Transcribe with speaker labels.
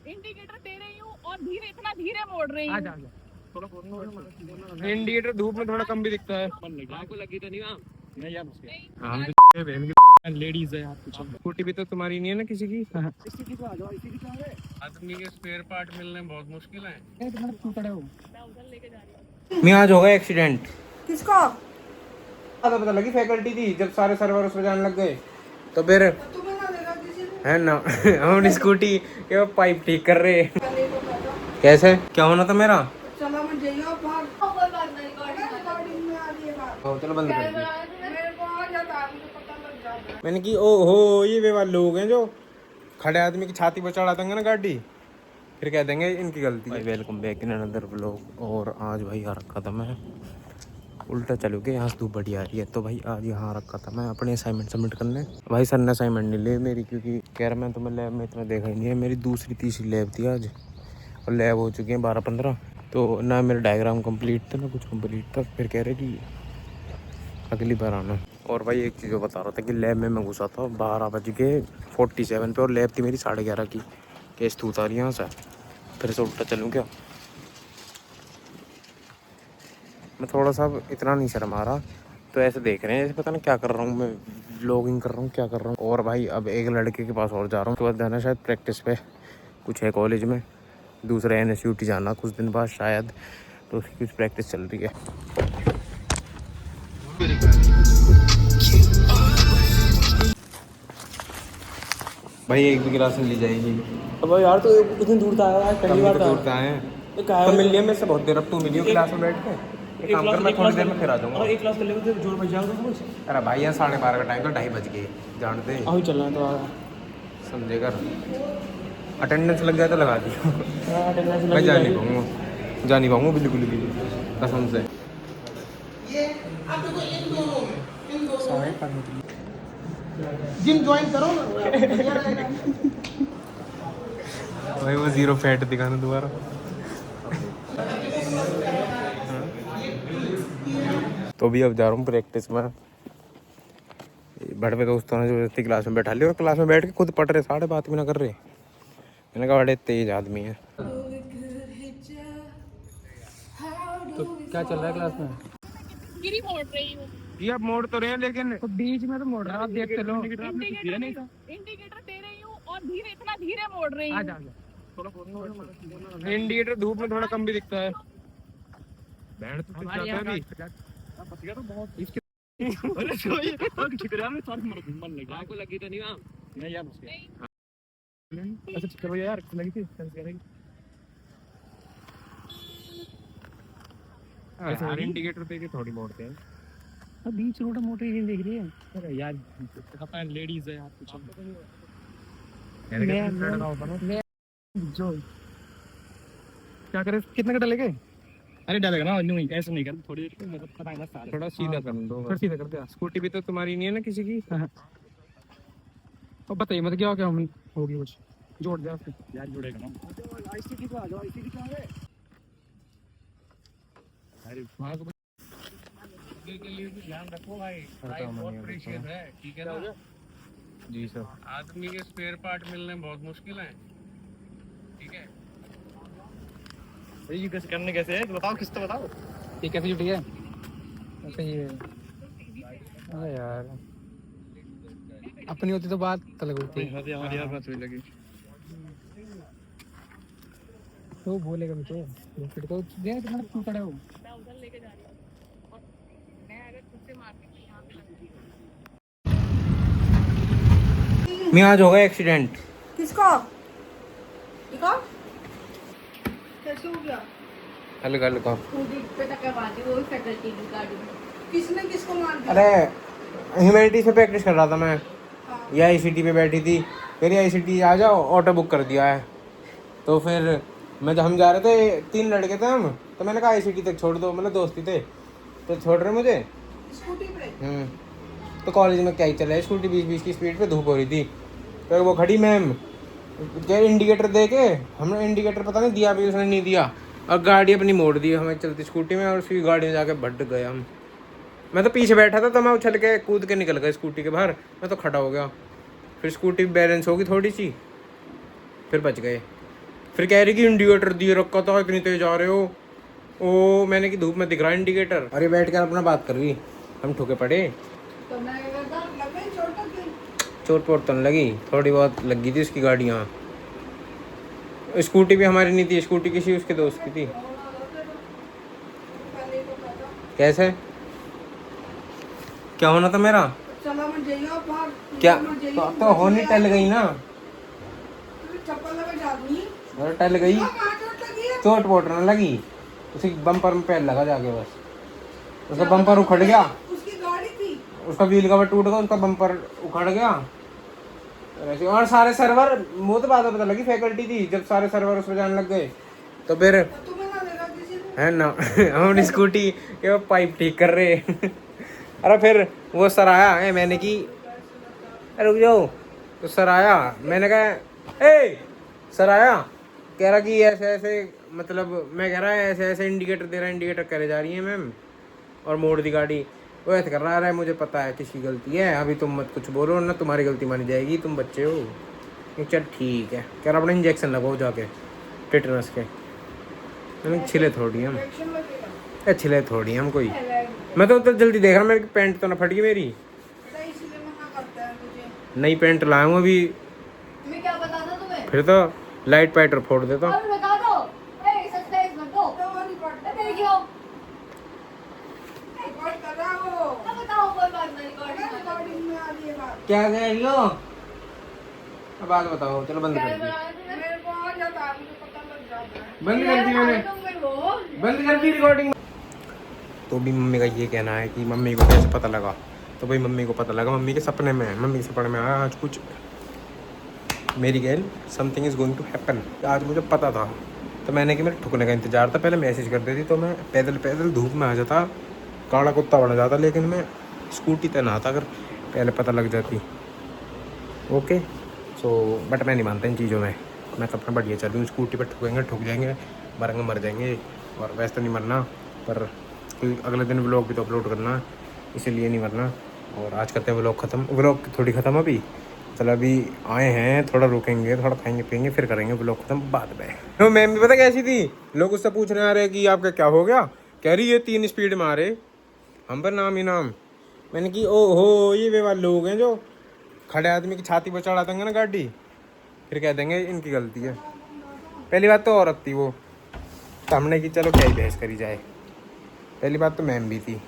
Speaker 1: Indicator दे रही हूँ और धीरे, इतना धीरे मोड़ रही हूँ।
Speaker 2: इंडिकेटर धूप में थोड़ा कम भी दिखता है।
Speaker 3: आपको लगी तो नहीं वहाँ?
Speaker 2: नहीं यार, लेडीज है यार। स्कूटी भी तो तुम्हारी नहीं है ना, किसी की। आदमी के स्पेयर पार्ट मिलने बहुत मुश्किल है।
Speaker 1: मैं उधर लेके जा रही हूँ।
Speaker 2: मैं आज होगा एक्सीडेंट।
Speaker 4: किसका?
Speaker 2: पता लगी फैकल्टी थी जब सारे सर्वर उस पर जाने लग गए तो फिर
Speaker 4: तुम्हें ना देगा किसी ने?
Speaker 2: है ना। हम स्कूटी के पाइप ठीक कर रहे। कैसे क्या होना था मेरा?
Speaker 4: चला मैं जाइए बाहर। रिकॉर्डिंग में आ रही है बात।
Speaker 2: चलो बंद कर दिया।
Speaker 4: मेरे को आ जाता है, मुझे पता लग जाता है।
Speaker 2: मैंने की ओहो ये वे वाले लोग हैं जो खड़े आदमी की छाती पर चढ़ा देंगे ना गाड़ी, फिर कह देंगे इनकी गलती है। Welcome back in another vlog. और आज भाई यहाँ रखा था मैं उल्टा चलो के, यहाँ से धूप बढ़िया आ रही है तो भाई आज यहाँ रखा था मैं अपने असाइनमेंट सबमिट करने। भाई सर ने असाइनमेंट नहीं ली मेरी, क्योंकि कह रहा मैं तुम्हें लैब में इतना देखा ही नहीं है। मेरी दूसरी तीसरी लैब थी आज और लैब हो चुकी है 12-15, तो ना मेरा डायग्राम कंप्लीट था ना कुछ कंप्लीट था। फिर कह रहे कि अगली बार आना। और भाई एक चीज़ बता रहा था कि लैब में मैं घुसा था 12:47 पे और लैब थी मेरी 11:30 की। केस तू उतारी यहाँ से, फिर से उल्टा चलूँ क्या? मैं थोड़ा सा इतना नहीं शर्म आ रहा, तो ऐसे देख रहे हैं जैसे पता नहीं क्या कर रहा हूँ मैं, व्लॉगिंग कर रहा हूँ क्या कर रहा हूँ। और भाई अब एक लड़के के पास और जा रहा हूँ, उसके बाद जाना शायद प्रैक्टिस पे, कुछ है कॉलेज में। दूसरा NSUT जाना कुछ दिन बाद शायद, तो उसकी कुछ प्रैक्टिस चल रही है। भाई एक भी क्लास नहीं ली जाएगी।
Speaker 3: अब यार तो कितनी दूर था यार, पहली बार
Speaker 2: दूर से आए हैं तो मिल लिया मेरे से बहुत देर। अब तू मिली क्लास में बैठ के, एक काम कर मैं थोड़ी देर में फिर आ जाऊँगा।
Speaker 3: एक क्लास कर लेंगे तो जोर बच जाएगा तुमको।
Speaker 2: अरे भाई यहाँ 12:30 का टाइम तो 2:30 बज गए, जानते हैं
Speaker 3: अभी चलना है तो
Speaker 2: समझे कर। अटेंडेंस लग जाए तो लगा दी। मैं जा नहीं पाऊँगा बिल्कुल भी कसम से।
Speaker 4: जिम ज्वाइन करो ना, बढ़िया रहेगा।
Speaker 2: भाई वो 0 फैट दिखाना दोबारा। तो भी अब जा रहा हूँ प्रैक्टिस में। बड़े दोस्तों ने जबरदस्ती क्लास में बैठा लिया और क्लास में बैठ के खुद पढ़ रहे, साढ़े बात भी ना कर रहे। मैंने कहा बड़े तेज आदमी है।
Speaker 3: तो क्या चल रहा है क्लास में?
Speaker 1: गिरी मोड़ रही हूँ।
Speaker 2: ये अब मोड़ तो रहे हैं लेकिन
Speaker 3: तो बीच में तो मोड़ रहा है, आप देख चलो।
Speaker 1: इंडिकेटर दे रही हूँ और धीरे, इतना धीरे मोड़ रही हूँ।
Speaker 2: इंडिकेटर धूप में थोड़ा कम भी दिखता है। बैंड तो जाता है अभी।
Speaker 3: आपको लगी तो नहीं वहाँ?
Speaker 2: नहीं यार
Speaker 3: अच्छा करो यार, लगी थी
Speaker 2: यार इंडिकेटर देके थोड़ी मोड़ते हैं।
Speaker 3: अब बीच रोड मोटर ही देख रही है।
Speaker 2: अरे यार लेडीज है यार कुछ
Speaker 3: मैं जो क्या करे, कितने का डलेगे? अरे डालेगा ना, नहीं ऐसे नहीं कर, थोड़ी देर मतलब पता है ना,
Speaker 2: थोड़ा सीधा कर दो।
Speaker 3: थोड़ा सीधा कर दे।
Speaker 2: स्कूटी भी तो तुम्हारी नहीं है ना किसी की।
Speaker 3: और बताइए मतलब क्या क्या होगी कुछ जोड़ दे यार, जुड़ेगा ना। आईसीटी पे आ जाओ, आईसीटी पे आ गए। अरे वहां को के लिए भी ध्यान रखो भाई, बहुत प्रीशियस है, ठीक है ना
Speaker 2: जी सर।
Speaker 3: आदमी के स्पेयर पार्ट मिलने बहुत मुश्किल है, ठीक है। ये कैसे करने कैसे है बताओ, किस तो बताओ ये कैसे जुटी है। अच्छा ये अरे यार अपनी होती तो बात अलग होती है। हमारी यार बात हुई लगी तो बोलेगा मुझे, फिर तो दे तुम्हारा क्यों खड़ा हो।
Speaker 1: मैं उधर लेके जा रही हूँ और मैं अगर खुद से मारती हूँ यहाँ पे लगती है।
Speaker 2: मैं आज होगा एक्सीडेंट।
Speaker 4: किसका? देखा? कैसे हो गया?
Speaker 2: हल्का हल्का।
Speaker 4: किसने किसको मार दिया?
Speaker 2: अरे ह्यूमैनिटीज पे प्रैक्टिस कर रहा था मैं।
Speaker 4: हाँ।
Speaker 2: ये ICT पे बैठी थी, फिर ICT आ जाओ, ऑटो बुक कर दिया है। तो फिर मैं जब हम जा रहे थे 3 लड़के थे हम, तो मैंने कहा ICT तक छोड़ दो, मतलब दोस्ती थे तो छोड़ रहे मुझे।
Speaker 4: स्कूटी पे?
Speaker 2: तो कॉलेज में क्या ही चला है, स्कूटी 20-20 की स्पीड पे धूप हो रही थी। फिर वो खड़ी मैम, क्या इंडिकेटर दे के, हमने इंडिकेटर पता नहीं दिया भी उसने नहीं दिया, और गाड़ी अपनी मोड़ दी हमें चलती स्कूटी में, और उसकी गाड़ी में जाके भट गए हम। मैं तो पीछे बैठा था तो मैं उछल के कूद के निकल गया स्कूटी के बाहर, मैं तो खड़ा हो गया। फिर स्कूटी बैलेंस होगी थोड़ी सी, फिर बच गए। फिर कह रही कि इंडिकेटर दिए रखा था, इतनी तेज आ रहे हो। ओ मैंने कि धूप में दिख रहा है इंडिकेटर। अरे बैठ कर अपना बात कर रही, हम ठोके पड़े।
Speaker 4: तो मैं क्या करता लगे छोटा की
Speaker 2: चोट पोट तो नहीं लगी, थोड़ी बहुत लगी थी उसकी गाड़ियाँ। स्कूटी भी हमारी नहीं थी, स्कूटी किसी उसके दोस्त की थी।
Speaker 4: पहले तो कहता
Speaker 2: कैसे क्या होना था मेरा?
Speaker 4: चला मैं जाइयो बाहर
Speaker 2: क्या
Speaker 4: तो
Speaker 2: होनी टल गई ना,
Speaker 4: चप्पल लगे जादमी
Speaker 2: और टल गई।
Speaker 4: कहाँ चोट लगी है
Speaker 2: चोट पोट न लगी, उसी बम्पर में पैर लगा जाके बस। उसका बम्पर उखड़ गया,
Speaker 4: उसकी गाड़ी थी
Speaker 2: उसका व्हील कवर टूट गया, उसका बम्पर उखड़ गया ऐसे। और सारे सर्वर वो तो बात पता लगी फैकल्टी थी, जब सारे सर्वर उस पर जाने लग गए तो फिर
Speaker 4: तुम्हें ना देगा किसी ने
Speaker 2: है ना हम स्कूटी के वो पाइप ठीक कर रहे अरे फिर वो सर आया है, मैंने की अरे रुक जाओ। तो सर आया, मैंने कहा ए सर आया, कह रहा कि ऐसे ऐसे मतलब मैं कह रहा है ऐसे ऐसे इंडिकेटर दे रहा है, इंडिकेटर करे जा रही है मैम और मोड़ दी गाड़ी। वो ऐसे कर रहा है, मुझे पता है किसकी गलती है, अभी तुम मत कुछ बोलो ना, तुम्हारी गलती मानी जाएगी, तुम बच्चे हो। ये चल ठीक है, कह रहा अपना इंजेक्शन लगाओ जाके टेटनस के। मैंने छिले थोड़ी हम,
Speaker 4: एक्शन लगेगा
Speaker 2: छिले थोड़ी हम कोई। मैं तो जल्दी देख रहा, मेरी पैंट तो ना फट गई मेरी,
Speaker 4: बेटा इसलिए मना करता है मुझे
Speaker 2: नई पैंट लाया हूँ अभी,
Speaker 4: मैं क्या बताता तुम्हें
Speaker 2: फिर तो लाइट पैटर फोड़ देता।
Speaker 4: और बता दो ए सब्सक्राइब कर दो तो वो रिकॉर्ड कर क्यों रिकॉर्ड कर रहा हो अब बताओ कोई बात नहीं रिकॉर्डिंग में आ रही है बात
Speaker 2: क्या कह रही हो? अब बात बताओ, चलो बंद कर दी,
Speaker 4: मेरे को आ जाता है मुझे पता लग जाता है
Speaker 2: बंद कर दी मैंने, बंद कर दी रिकॉर्डिंग। तो भी मम्मी का ये कहना है कि मम्मी को कैसे पता लगा, तो भाई मम्मी को पता लगा मम्मी के सपने में, मम्मी के सपने में आया आज कुछ मेरी गैल something is going to happen. आज मुझे पता था, तो मैंने कि मेरे ठुकने का इंतजार था, पहले मैसेज कर देती तो मैं पैदल पैदल धूप में आ जाता, काला कुत्ता बन जाता, लेकिन मैं स्कूटी तय ना आता अगर पहले पता लग जाती। ओके सो बट मैं नहीं मानता इन चीज़ों में, मैं तो अपना बढ़िया चल रही हूँ, स्कूटी पर ठुकेंगे ठुक जाएंगे, मरेंगे मर जाएंगे, और वैसे तो नहीं मरना, पर कोई अगले दिन व्लॉग भी तो अपलोड करना है, इसीलिए नहीं मरना। और आज करते हैं व्लॉग ख़त्म, व्लॉग थोड़ी ख़त्म अभी, चलो अभी आए हैं, थोड़ा रुकेंगे, थोड़ा खाएंगे पियेंगे, फिर करेंगे व्लॉग ख़त्म बाद में। तो मैम भी पता कैसी थी, लोग उससे पूछने आ रहे कि आपका क्या हो गया, कह रही ये 3 स्पीड में आ रहे, हम पर नाम ही नाम। मैंने कि ओ हो ये वे वाले लोग हैं जो खड़े आदमी की छाती पर चढ़ा देंगे ना गाड़ी, फिर कह देंगे इनकी गलती है। पहली बात तो औरत थी वो, तो हमने कि चलो क्या ही बहस करी जाए, पहली बात तो मैम भी थी।